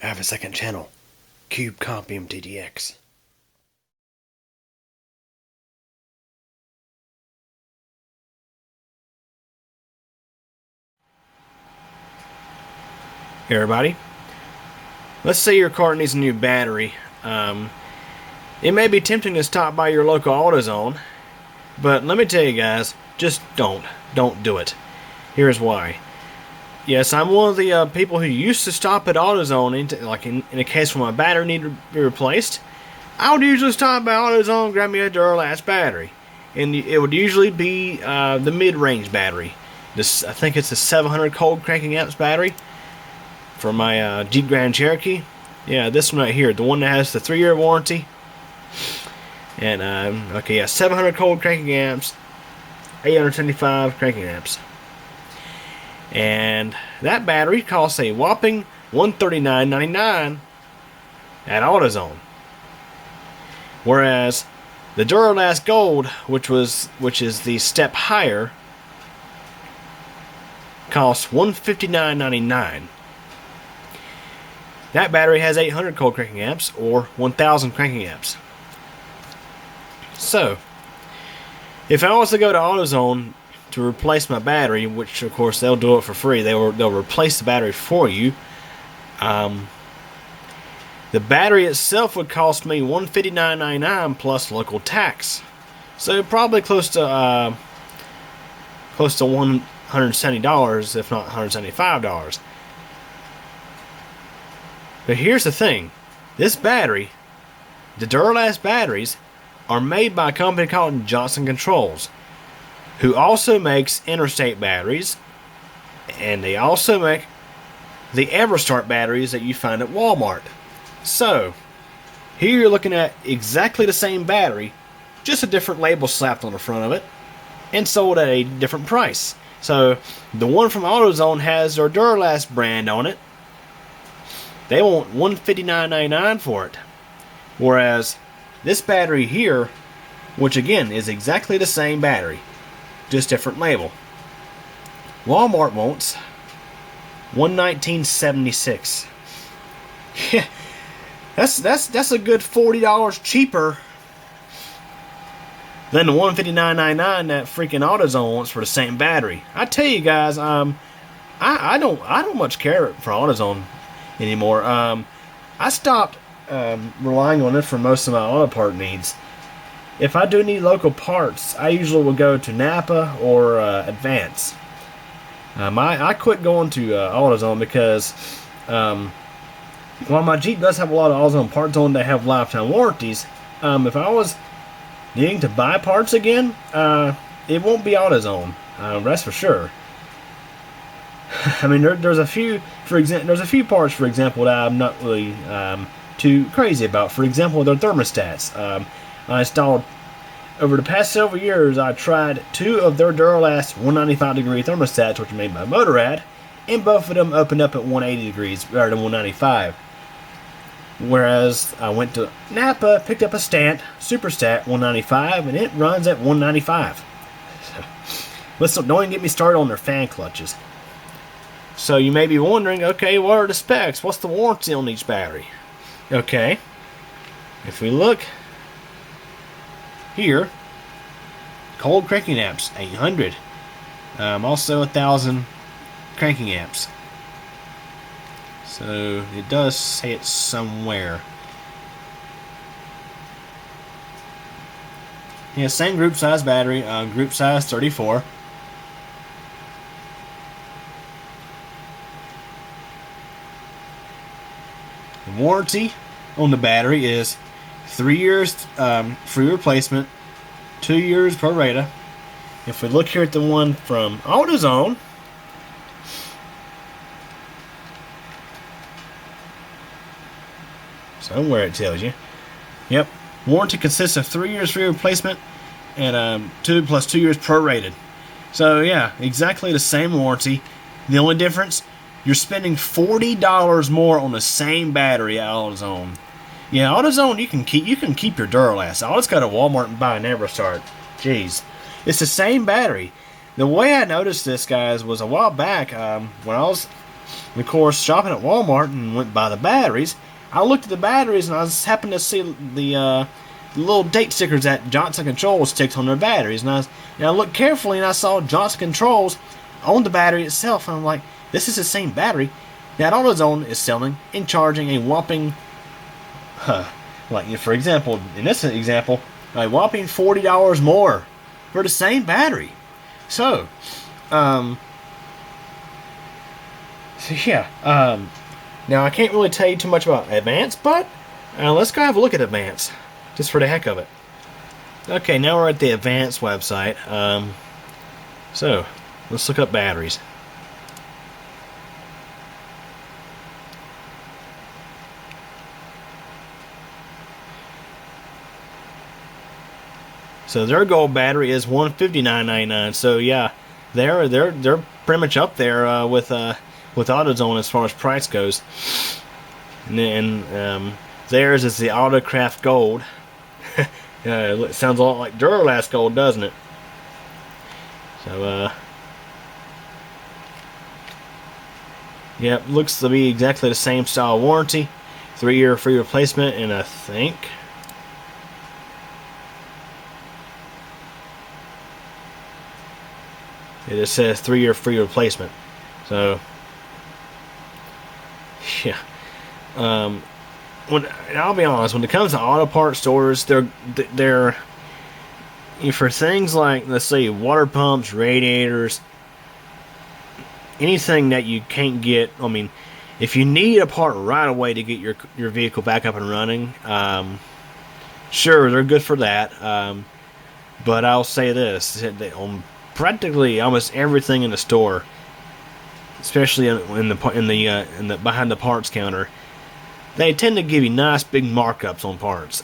I have a second channel, Cube Comp MTDX. Hey everybody, let's say your car needs a new battery. It may be tempting to stop by your local AutoZone, but let me tell you guys, just don't do it. Here's why. Yes, I'm one of the people who used to stop at AutoZone, like in a case where my battery needed to be replaced. I would usually stop by AutoZone and grab me a Duralast battery, and it would usually be the mid-range battery. I think it's a 700 cold cranking amps battery for my Jeep Grand Cherokee. Yeah, this one right here, the one that has the 3-year warranty. And okay, yeah, 700 cold cranking amps, 875 cranking amps. And that battery costs a whopping $139.99 at AutoZone. Whereas the Duralast Gold, which is the step higher, costs $159.99. That battery has 800 cold cranking amps or 1,000 cranking amps. So, if I was to go to AutoZone to replace my battery, which of course they'll do it for free, they'll replace the battery for you. The battery itself would cost me $159.99 plus local tax, so probably close to $170, if not $175. But here's the thing: this battery, the Duralast batteries, are made by a company called Johnson Controls, who also makes interstate batteries, and they also make the EverStart batteries that you find at Walmart. So, here you're looking at exactly the same battery, just a different label slapped on the front of it, and sold at a different price. So, the one from AutoZone has their Duralast brand on it. They want $159.99 for it. Whereas, this battery here, which again is exactly the same battery, just different label, Walmart wants $119.76. Yeah, that's a good $40 cheaper than the $159.99 that freaking AutoZone wants for the same battery. I tell you guys, I don't much care for AutoZone anymore. I stopped relying on it for most of my auto part needs. If I do need local parts, I usually will go to Napa or Advance. I quit going to AutoZone because while my Jeep does have a lot of AutoZone parts on that have lifetime warranties, if I was needing to buy parts again, it won't be AutoZone. That's for sure. I mean, there's a few parts, for example, that I'm not really too crazy about. For example, their thermostats. I installed, over the past several years, I tried 2 of their Duralast 195-degree thermostats, which are made by Motorrad, and both of them opened up at 180 degrees rather than 195. Whereas I went to Napa, picked up a Superstat 195, and it runs at 195. Don't even get me started on their fan clutches. So you may be wondering, okay, what are the specs? What's the warranty on each battery? Okay, if we look here, cold cranking amps, 800. Also 1,000 cranking amps. So it does say it somewhere. Yeah, same group size battery, group size 34. The warranty on the battery is 3 years free replacement, 2 years pro rata. If we look here at the one from AutoZone, somewhere it tells you. Yep, warranty consists of 3 years free replacement and 2 plus 2 years prorated. So yeah, exactly the same warranty. The only difference, you're spending $40 more on the same battery at AutoZone. Yeah, AutoZone, you can keep your Duralast. I'll just go to Walmart and buy an EverStart. Jeez, it's the same battery. The way I noticed this, guys, was a while back when I was And of course, shopping at Walmart and went by the batteries. I looked at the batteries and I was happened to see the little date stickers that Johnson Controls sticked on their batteries. And I looked carefully and I saw Johnson Controls on the battery itself. And I'm like, this is the same battery that AutoZone is selling and charging a whopping, like for example, in this example, a whopping $40 more for the same battery. So, yeah. Now I can't really tell you too much about Advance, but let's go have a look at Advance, just for the heck of it. Okay, now we're at the Advance website. So let's look up batteries. So their gold battery is $159.99. So yeah, they're pretty much up there with AutoZone as far as price goes. And then theirs is the Autocraft Gold. It sounds a lot like Duralast Gold, doesn't it? So yeah, looks to be exactly the same style warranty, 3-year free replacement, and I think it just says 3-year free replacement. So yeah. I'll be honest, when it comes to auto parts stores, they're for things like, let's say, water pumps, radiators, anything that you can't get. I mean, if you need a part right away to get your vehicle back up and running, sure, they're good for that. But I'll say this: on practically almost everything in the store, especially in the behind the parts counter, they tend to give you nice big markups on parts.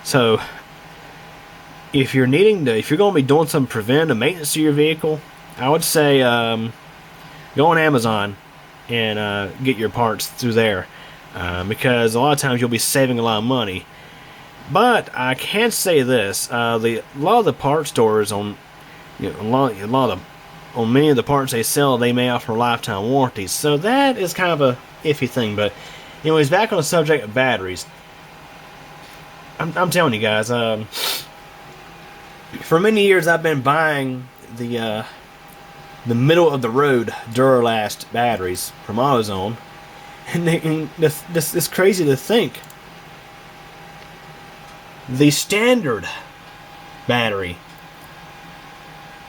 So if you're going to be doing some preventive maintenance to your vehicle, I would say go on Amazon and get your parts through there, because a lot of times you'll be saving a lot of money. But I can say this: a lot of the parts stores on on many of the parts they sell, they may offer lifetime warranties. So that is kind of a iffy thing. But anyways, back on the subject of batteries, I'm telling you guys, for many years I've been buying the middle of the road Duralast batteries from AutoZone, and it's crazy to think the standard battery,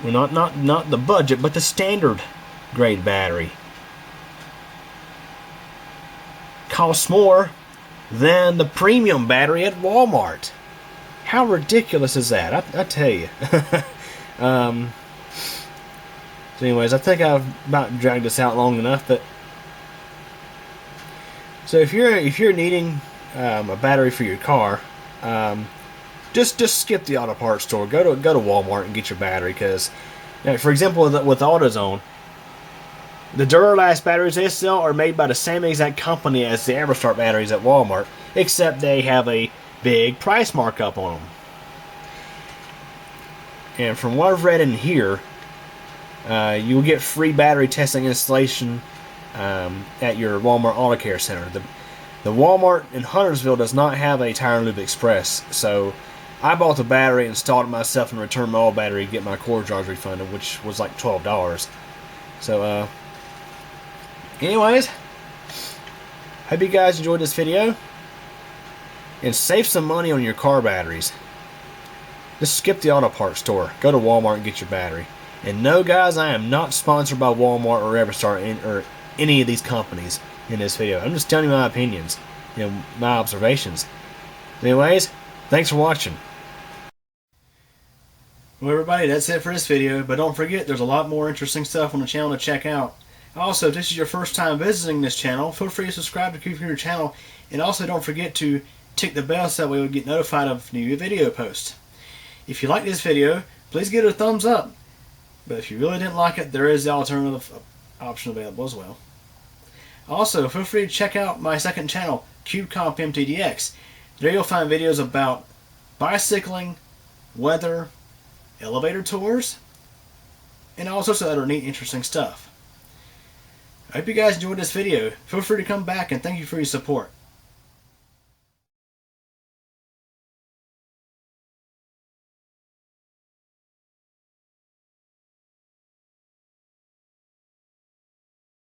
well, not the budget, but the standard grade battery, costs more than the premium battery at Walmart. How ridiculous is that? I tell you. So anyways, I think I've about dragged this out long enough. But so if you're needing a battery for your car, just skip the auto parts store. Go to Walmart and get your battery, because, for example, with AutoZone, the Duralast batteries they sell are made by the same exact company as the EverStart batteries at Walmart, except they have a big price markup on them. And from what I've read in here, you will get free battery testing installation at your Walmart Auto Care Center. The Walmart in Huntersville does not have a Tire and Lube Express, so I bought the battery, installed it myself, and returned my old battery to get my cord charge refunded, which was like $12. So, anyways, hope you guys enjoyed this video, and save some money on your car batteries. Just skip the auto parts store. Go to Walmart and get your battery. And no, guys, I am not sponsored by Walmart or EverStart or any of these companies in this video. I'm just telling you my opinions, my observations. Anyways, thanks for watching. Well, everybody, that's it for this video. But don't forget, there's a lot more interesting stuff on the channel to check out. Also, if this is your first time visiting this channel, feel free to subscribe to keep your channel. And also, don't forget to tick the bell so that way you'll get notified of new video posts. If you like this video, please give it a thumbs up. But if you really didn't like it, there is the alternative option available as well. Also, feel free to check out my second channel, CubeComp MTDX. There you'll find videos about bicycling, weather, elevator tours, and all sorts of other neat, interesting stuff. I hope you guys enjoyed this video. Feel free to come back, and thank you for your support.